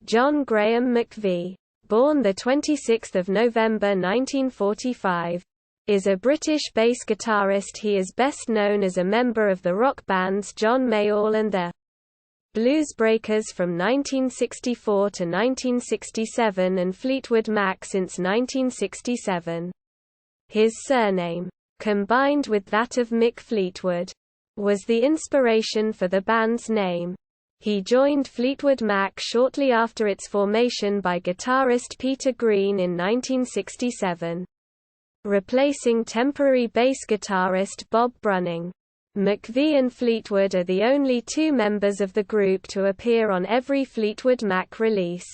John Graham McVie, born 26 November 1945, is a British bass guitarist. He is best known as a member of the rock bands John Mayall and the Bluesbreakers from 1964 to 1967 and Fleetwood Mac since 1967. His surname, combined with that of Mick Fleetwood, was the inspiration for the band's name. He joined Fleetwood Mac shortly after its formation by guitarist Peter Green in 1967, replacing temporary bass guitarist Bob Brunning. McVie and Fleetwood are the only two members of the group to appear on every Fleetwood Mac release,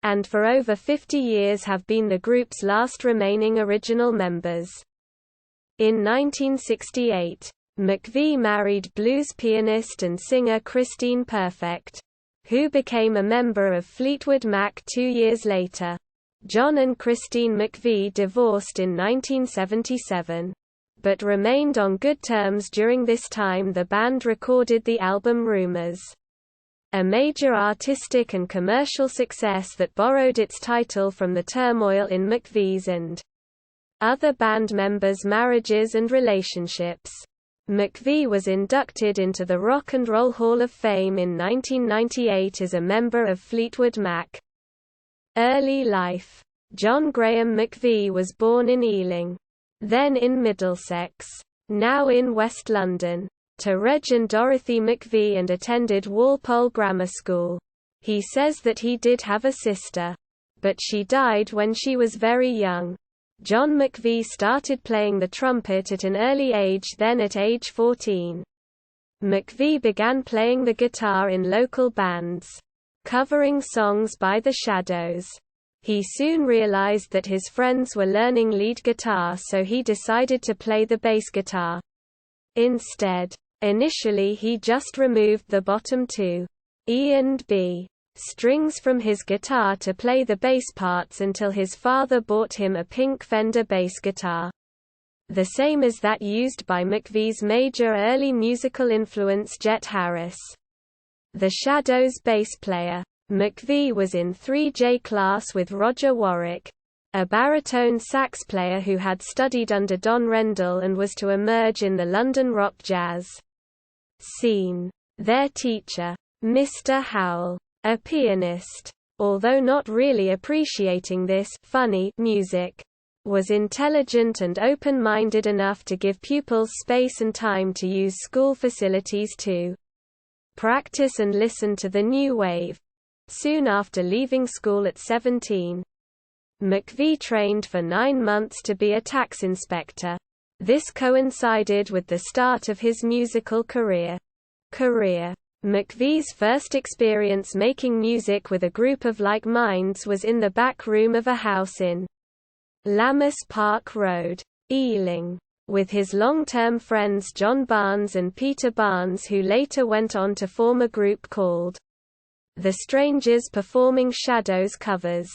and for over 50 years have been the group's last remaining original members. In 1968, McVie married blues pianist and singer Christine Perfect, who became a member of Fleetwood Mac 2 years later. John and Christine McVie divorced in 1977, but remained on good terms during this time. The band recorded the album Rumors, a major artistic and commercial success that borrowed its title from the turmoil in McVie's and other band members' marriages and relationships. McVie was inducted into the Rock and Roll Hall of Fame in 1998 as a member of Fleetwood Mac. Early life. John Graham McVie was born in Ealing, then in Middlesex, now in West London, to Reg and Dorothy McVie, and attended Walpole Grammar School. He says that he did have a sister, but she died when she was very young. John McVie started playing the trumpet at an early age, then at age 14. McVie began playing the guitar in local bands, covering songs by The Shadows. He soon realized that his friends were learning lead guitar, so he decided to play the bass guitar instead. Initially he just removed the bottom two E and B strings from his guitar to play the bass parts until his father bought him a pink Fender bass guitar, the same as that used by McVie's major early musical influence Jet Harris, The Shadows bass player. McVie was in 3J class with Roger Warwick, a baritone sax player who had studied under Don Rendell and was to emerge in the London rock jazz scene. Their teacher, Mr. Howell, a pianist, although not really appreciating this funny music, was intelligent and open-minded enough to give pupils space and time to use school facilities to practice and listen to the new wave. Soon after leaving school at 17, McVie trained for 9 months to be a tax inspector. This coincided with the start of his musical career. McVie's first experience making music with a group of like minds was in the back room of a house in Lammas Park Road, Ealing, with his long-term friends John Barnes and Peter Barnes, who later went on to form a group called The Strangers, performing Shadows covers.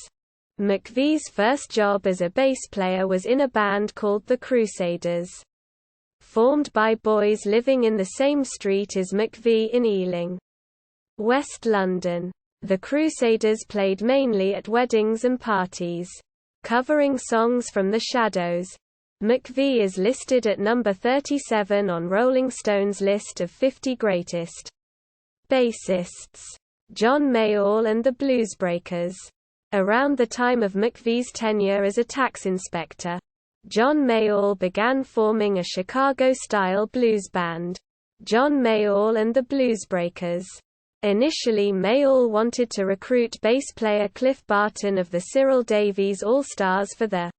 McVie's first job as a bass player was in a band called the Crusaders, formed by boys living in the same street as McVie in Ealing, West London. The Crusaders played mainly at weddings and parties, covering songs from The Shadows. McVie is listed at number 37 on Rolling Stone's list of 50 greatest bassists. John Mayall and the Bluesbreakers. Around the time of McVie's tenure as a tax inspector, John Mayall began forming a Chicago-style blues band, John Mayall and the Bluesbreakers. Initially Mayall wanted to recruit bass player Cliff Barton of the Cyril Davies All-Stars for the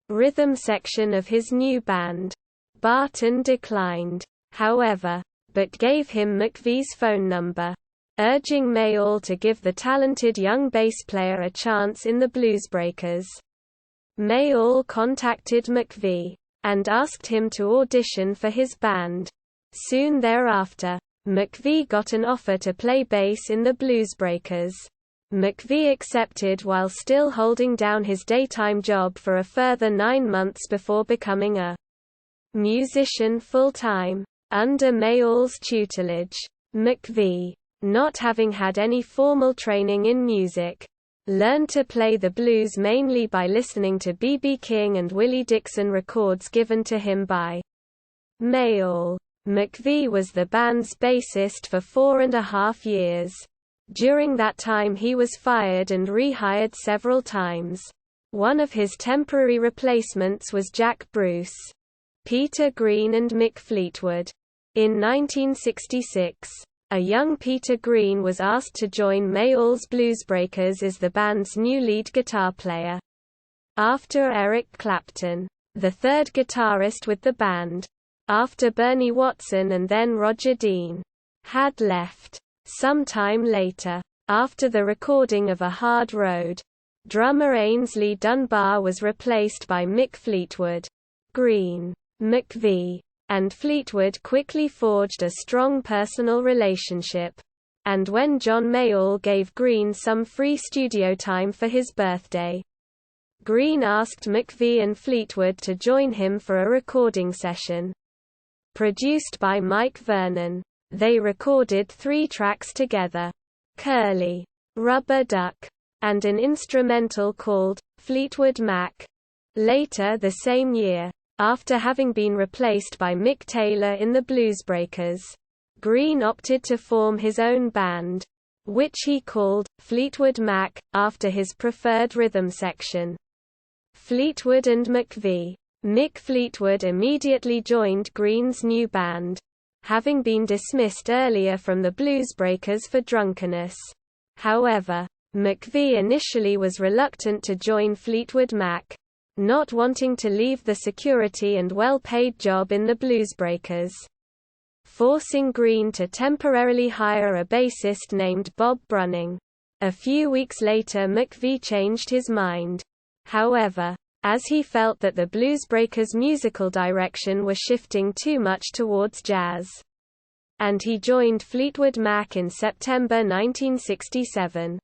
rhythm section of his new band. Barton declined, however, but gave him McVie's phone number, urging Mayall to give the talented young bass player a chance in the Bluesbreakers. Mayall contacted McVie and asked him to audition for his band. Soon thereafter, McVie got an offer to play bass in the Bluesbreakers. McVie accepted while still holding down his daytime job for a further 9 months before becoming a musician full-time. Under Mayall's tutelage, McVie not having had any formal training in music. Learned to play the blues mainly by listening to B.B. King and Willie Dixon records given to him by Mayall. McVie was the band's bassist for 4.5 years. During that time he was fired and rehired several times. One of his temporary replacements was Jack Bruce, Peter Green and Mick Fleetwood. In 1966, a young Peter Green was asked to join Mayall's Bluesbreakers as the band's new lead guitar player. After Eric Clapton, the third guitarist with the band, after Bernie Watson and then Roger Dean, had left. Some time later, after the recording of A Hard Road, drummer Ainsley Dunbar was replaced by Mick Fleetwood. Green, McVie, and Fleetwood quickly forged a strong personal relationship. And when John Mayall gave Green some free studio time for his birthday, Green asked McVie and Fleetwood to join him for a recording session. Produced by Mike Vernon, they recorded 3 tracks together: Curly, Rubber Duck, and an instrumental called Fleetwood Mac. Later the same year, after having been replaced by Mick Taylor in the Bluesbreakers, Green opted to form his own band, which he called Fleetwood Mac, after his preferred rhythm section. Fleetwood and McVie. Mick Fleetwood immediately joined Green's new band, having been dismissed earlier from the Bluesbreakers for drunkenness. However, McVie initially was reluctant to join Fleetwood Mac, not wanting to leave the security and well-paid job in the Bluesbreakers, forcing Green to temporarily hire a bassist named Bob Brunning. A few weeks later McVie changed his mind. However, as he felt that the Bluesbreakers' musical direction was shifting too much towards jazz, and he joined Fleetwood Mac in September 1967.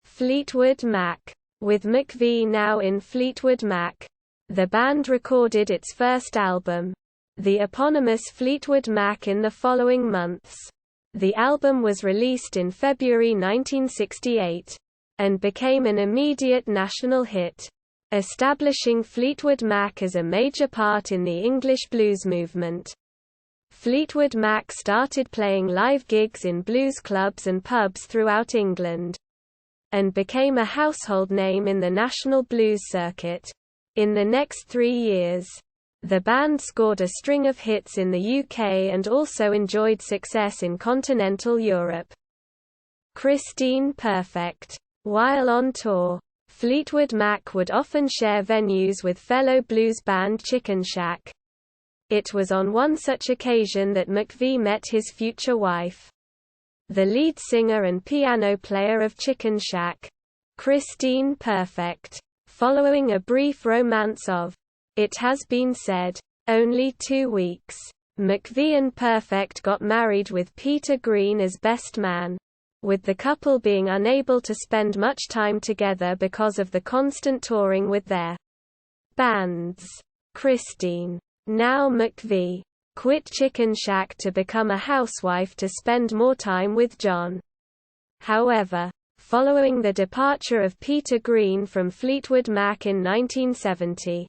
Fleetwood Mac. With McVie now in Fleetwood Mac, the band recorded its first album, the eponymous Fleetwood Mac, in the following months. The album was released in February 1968, and became an immediate national hit, establishing Fleetwood Mac as a major part in the English blues movement. Fleetwood Mac started playing live gigs in blues clubs and pubs throughout England, and became a household name in the national blues circuit. In the next 3 years, the band scored a string of hits in the UK and also enjoyed success in continental Europe. Christine Perfect. While on tour, Fleetwood Mac would often share venues with fellow blues band Chicken Shack. It was on one such occasion that McVie met his future wife, the lead singer and piano player of Chicken Shack, Christine Perfect. Following a brief romance of, it has been said, only 2 weeks, McVie and Perfect got married with Peter Green as best man, with the couple being unable to spend much time together because of the constant touring with their bands. Christine, now McVie, quit Chicken Shack to become a housewife to spend more time with John. However, following the departure of Peter Green from Fleetwood Mac in 1970,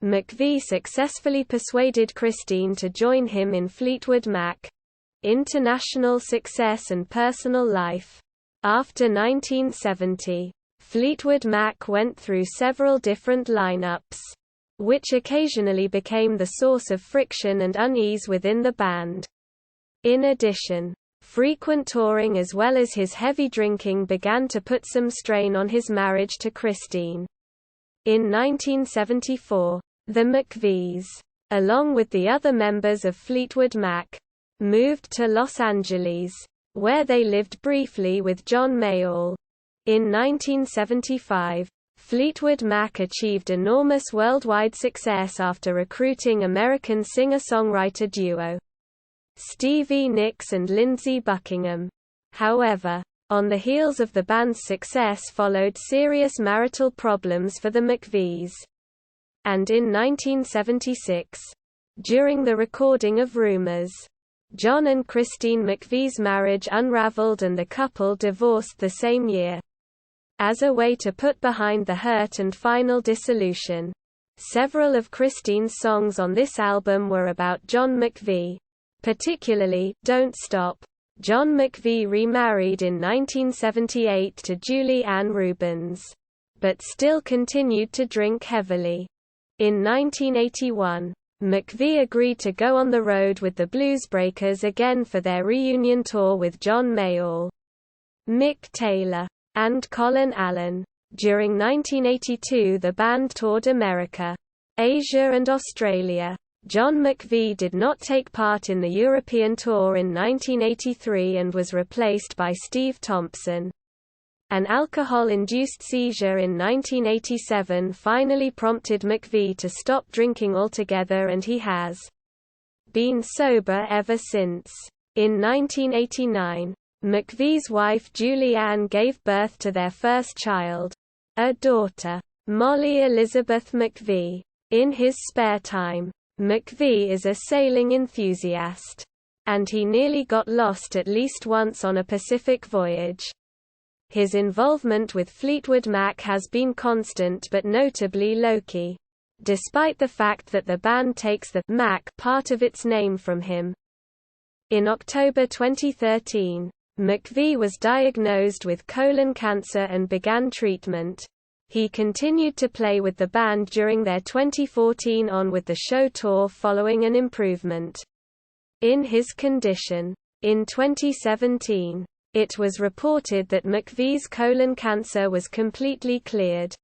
McVie successfully persuaded Christine to join him in Fleetwood Mac. International success and personal life. After 1970, Fleetwood Mac went through several different lineups, which occasionally became the source of friction and unease within the band. In addition, frequent touring as well as his heavy drinking began to put some strain on his marriage to Christine. In 1974, the McVies, along with the other members of Fleetwood Mac, moved to Los Angeles, where they lived briefly with John Mayall. In 1975, Fleetwood Mac achieved enormous worldwide success after recruiting American singer-songwriter duo Stevie Nicks and Lindsey Buckingham. However, on the heels of the band's success followed serious marital problems for the McVies. And in 1976, during the recording of Rumors, John and Christine McVie's marriage unraveled and the couple divorced the same year. As a way to put behind the hurt and final dissolution, several of Christine's songs on this album were about John McVie. Particularly, Don't Stop. John McVie remarried in 1978 to Julie Ann Rubens, but still continued to drink heavily. In 1981, McVie agreed to go on the road with the Bluesbreakers again for their reunion tour with John Mayall, Mick Taylor, and Colin Allen. During 1982 the band toured America, Asia and Australia. John McVie did not take part in the European tour in 1983 and was replaced by Steve Thompson. An alcohol-induced seizure in 1987 finally prompted McVie to stop drinking altogether, and he has been sober ever since. In 1989, McVie's wife Julie Ann gave birth to their first child, a daughter, Molly Elizabeth McVie. In his spare time, McVie is a sailing enthusiast, and he nearly got lost at least once on a Pacific voyage. His involvement with Fleetwood Mac has been constant but notably low-key, despite the fact that the band takes the Mac part of its name from him. In October 2013, McVie was diagnosed with colon cancer and began treatment. He continued to play with the band during their 2014 On With the Show tour following an improvement in his condition. In 2017, it was reported that McVie's colon cancer was completely cleared.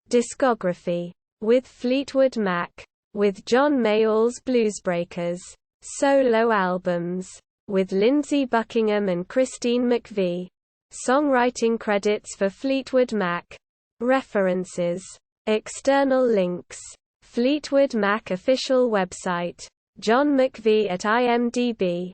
Discography. With Fleetwood Mac. With John Mayall's Bluesbreakers. Solo albums. With Lindsey Buckingham and Christine McVie. Songwriting credits for Fleetwood Mac. References. External links. Fleetwood Mac official website. John McVie at IMDb.